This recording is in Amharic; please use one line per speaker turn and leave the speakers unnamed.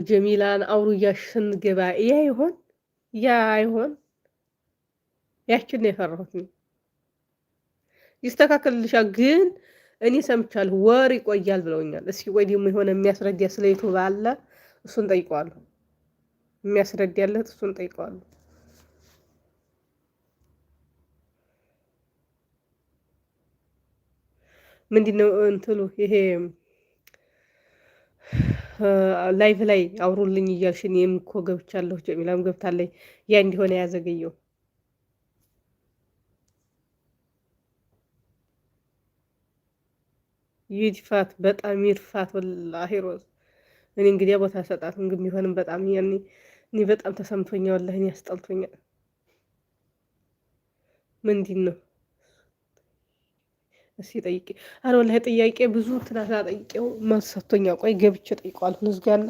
ጀሚላን አውሩያሽ ስንገባ ያ ይሆን ያ አይሆን ያችን ነው የፈራሁት። ይስተካከልልሻል ግን እኔ ሰምቻለሁ ወር ይቆያል ብለውኛል። እስኪ ቆይ ደግሞ የሆነ የሚያስረዳ ስለ ዩቱብ አለ፣ እሱን ጠይቀዋለሁ። የሚያስረዳ ያለት እሱን ጠይቀዋለሁ። ምንድነው እንትሉ ይሄ ላይቭ ላይ አውሩልኝ እያልሽ እኔም እኮ ገብቻለሁ፣ ጀሚላም ገብታለች። ያ እንዲሆነ ያዘገየው ይድፋት፣ በጣም ይድፋት። ወላሂ ሮዝ እኔ እንግዲያ ቦታ ሰጣትም ግን ቢሆንም በጣም ያኔ እኔ በጣም ተሰምቶኛል። ወላሂ እኔ ያስጠልቶኛል። ምንድን ነው እስኪ ጠይቄ፣ አረ ወላሂ ጥያቄ ብዙ ትናንትና ጠይቄው መልስ ሰጥቶኛል። ቆይ ገብቼ ጠይቀዋለሁ። ንዝጋና